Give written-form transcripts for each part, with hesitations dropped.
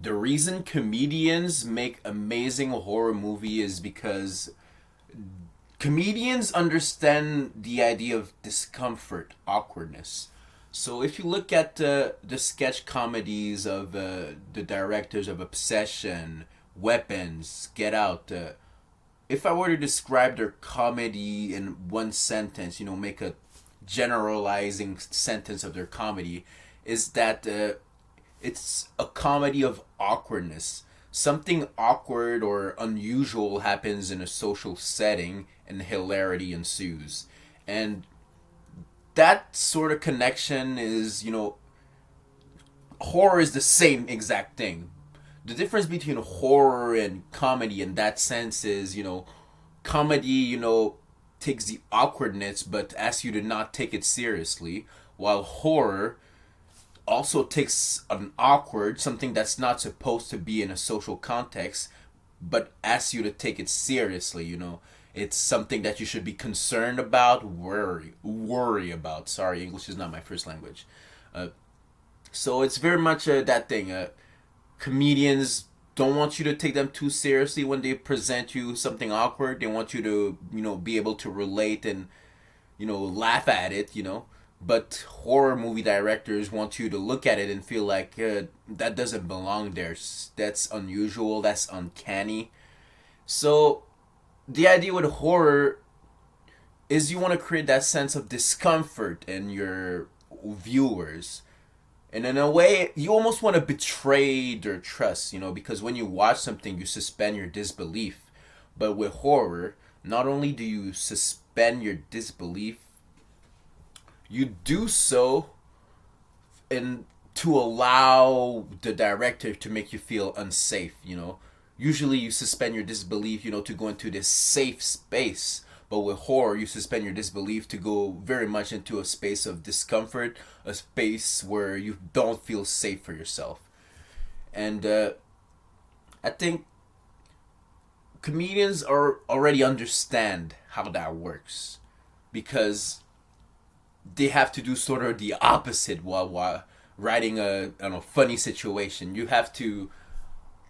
The reason comedians make amazing horror movie is because comedians understand the idea of discomfort, awkwardness. So if you look at the sketch comedies of the directors of Obsession, Weapons, Get Out, if I were to describe their comedy in one sentence, make a generalizing sentence of their comedy, is that it's a comedy of awkwardness. Something awkward or unusual happens in a social setting and hilarity ensues. And that sort of connection is, horror is the same exact thing. The difference between horror and comedy in that sense is, comedy, takes the awkwardness but asks you to not take it seriously, while horror also takes an awkward, something that's not supposed to be in a social context, but asks you to take it seriously, It's something that you should be concerned about, worry about. Sorry, English is not my first language. So it's very much that thing. Comedians don't want you to take them too seriously when they present you something awkward. They want you to, be able to relate and, laugh at it, But horror movie directors want you to look at it and feel like that doesn't belong there. That's unusual. That's uncanny. So the idea with horror is you want to create that sense of discomfort in your viewers. And in a way, you almost want to betray their trust, because when you watch something, you suspend your disbelief. But with horror, not only do you suspend your disbelief, you do so and to allow the director to make you feel unsafe. Usually you suspend your disbelief, to go into this safe space. But with horror, you suspend your disbelief to go very much into a space of discomfort, a space where you don't feel safe for yourself. And I think comedians are already understand how that works because they have to do sort of the opposite while writing a funny situation. You have to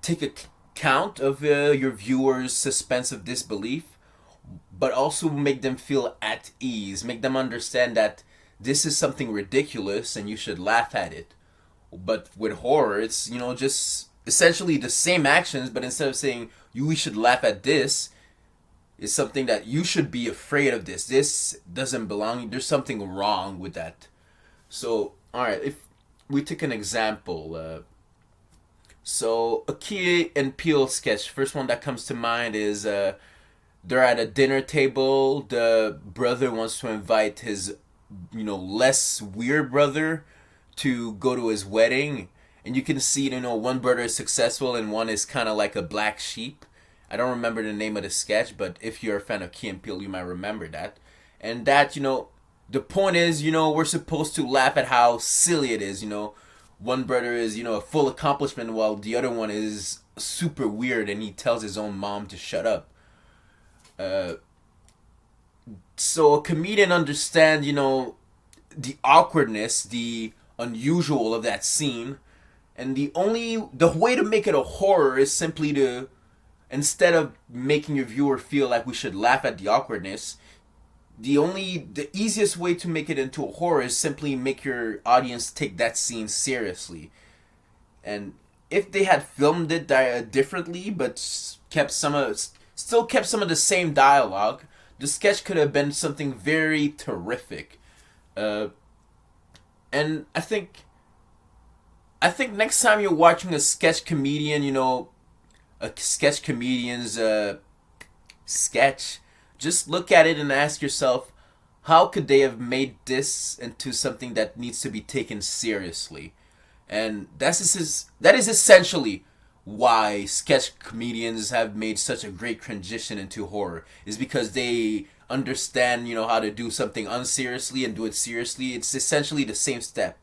take account of your viewers' suspense of disbelief, but also make them feel at ease, make them understand that this is something ridiculous and you should laugh at it. But with horror, it's just essentially the same actions, but instead of saying we should laugh at this, it's something that you should be afraid of this. This doesn't belong. There's something wrong with that. So, all right, if we take an example, so a Key and Peele sketch. First one that comes to mind is they're at a dinner table. The brother wants to invite his, less weird brother to go to his wedding. And you can see, one brother is successful and one is kind of like a black sheep. I don't remember the name of the sketch, but if you're a fan of Key and Peele, you might remember that. And that, the point is, we're supposed to laugh at how silly it is, One brother is, a full accomplishment while the other one is super weird and he tells his own mom to shut up. So a comedian understands, the awkwardness, the unusual of that scene, and the way to make it a horror is simply to, instead of making your viewer feel like we should laugh at the awkwardness, the easiest way to make it into a horror is simply make your audience take that scene seriously. And if they had filmed it differently, but still kept some of the same dialogue, the sketch could have been something very terrific. And I think next time you're watching a sketch comedian, a sketch comedian's sketch, just look at it and ask yourself, how could they have made this into something that needs to be taken seriously? And that is essentially why sketch comedians have made such a great transition into horror, is because they understand, how to do something unseriously and do it seriously. It's essentially the same step.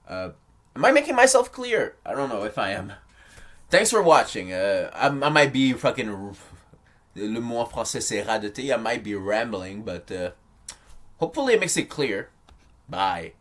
Am I making myself clear? I don't know if I am. Thanks for watching. I might be fucking... Le mot en français c'est radoté. I might be rambling, but hopefully it makes it clear. Bye.